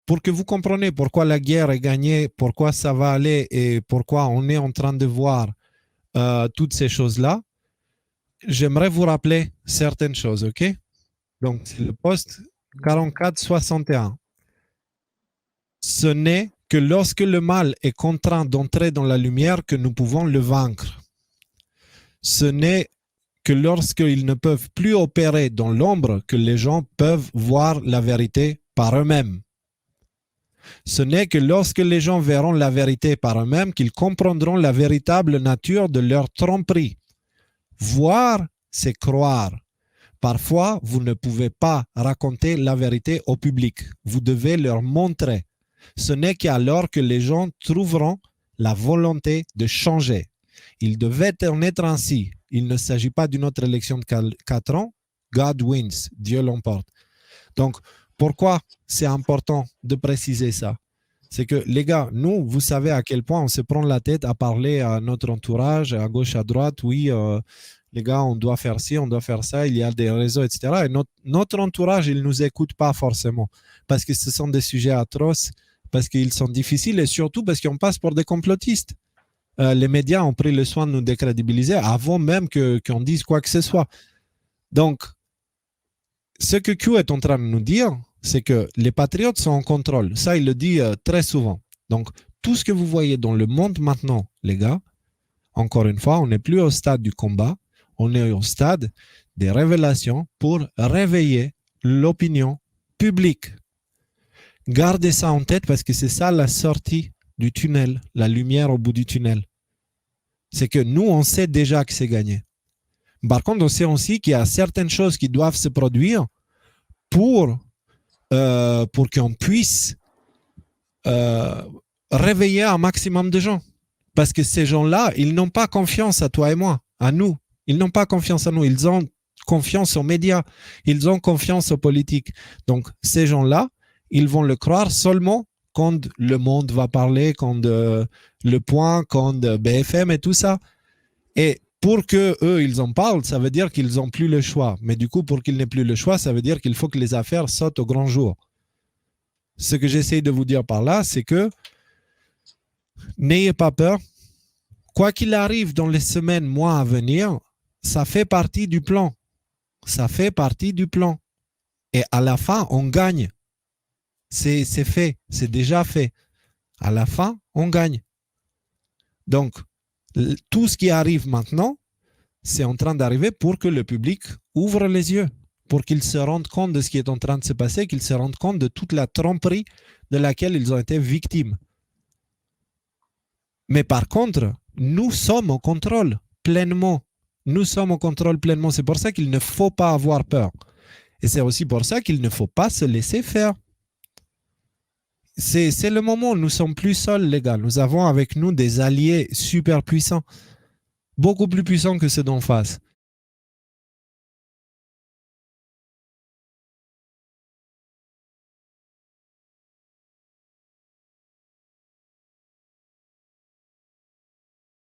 pour que vous compreniez pourquoi la guerre est gagnée, pourquoi ça va aller et pourquoi on est en train de voir toutes ces choses-là, j'aimerais vous rappeler certaines choses, ok? Donc, c'est le poste 44-61. Ce n'est que lorsque le mal est contraint d'entrer dans la lumière que nous pouvons le vaincre. Ce n'est que lorsqu'ils ne peuvent plus opérer dans l'ombre que les gens peuvent voir la vérité par eux-mêmes. Ce n'est que lorsque les gens verront la vérité par eux-mêmes qu'ils comprendront la véritable nature de leur tromperie. Voir, c'est croire. Parfois, vous ne pouvez pas raconter la vérité au public. Vous devez leur montrer. Ce n'est qu'alors que les gens trouveront la volonté de changer. Il devait en être ainsi. Il ne s'agit pas d'une autre élection de 4 ans. God wins. Dieu l'emporte. Donc, pourquoi c'est important de préciser ça? C'est que, les gars, nous, vous savez à quel point on se prend la tête à parler à notre entourage, à gauche, à droite. Oui, les gars, on doit faire ci, on doit faire ça, il y a des réseaux, etc. Et notre entourage, il ne nous écoute pas forcément parce que ce sont des sujets atroces, parce qu'ils sont difficiles et surtout parce qu'on passe pour des complotistes. Les médias ont pris le soin de nous décrédibiliser avant même qu'on dise quoi que ce soit. Donc, ce que Q est en train de nous dire, c'est que les patriotes sont en contrôle. Ça, il le dit très souvent. Donc, tout ce que vous voyez dans le monde maintenant, les gars, encore une fois, on n'est plus au stade du combat, on est au stade des révélations pour réveiller l'opinion publique. Gardez ça en tête parce que c'est ça la sortie du tunnel, la lumière au bout du tunnel. C'est que nous, on sait déjà que c'est gagné. Par contre, on sait aussi qu'il y a certaines choses qui doivent se produire pour qu'on puisse réveiller un maximum de gens. Parce que ces gens-là, ils n'ont pas confiance à toi et moi, à nous. Ils n'ont pas confiance en nous. Ils ont confiance aux médias. Ils ont confiance aux politiques. Donc, ces gens-là, ils vont le croire seulement quand le monde va parler, quand Le Point, quand BFM et tout ça. Et pour que eux ils en parlent, ça veut dire qu'ils n'ont plus le choix. Mais du coup, pour qu'ils n'aient plus le choix, ça veut dire qu'il faut que les affaires sautent au grand jour. Ce que j'essaie de vous dire par là, c'est que n'ayez pas peur. Quoi qu'il arrive dans les semaines, mois à venir, ça fait partie du plan. Ça fait partie du plan. Et à la fin, on gagne. C'est fait. C'est déjà fait. À la fin, on gagne. Donc, tout ce qui arrive maintenant, c'est en train d'arriver pour que le public ouvre les yeux, pour qu'ils se rendent compte de ce qui est en train de se passer, qu'ils se rendent compte de toute la tromperie de laquelle ils ont été victimes. Mais par contre, nous sommes au contrôle pleinement. Nous sommes au contrôle pleinement. C'est pour ça qu'il ne faut pas avoir peur. Et c'est aussi pour ça qu'il ne faut pas se laisser faire. C'est le moment où nous sommes plus seuls, les gars. Nous avons avec nous des alliés super puissants, beaucoup plus puissants que ceux d'en face.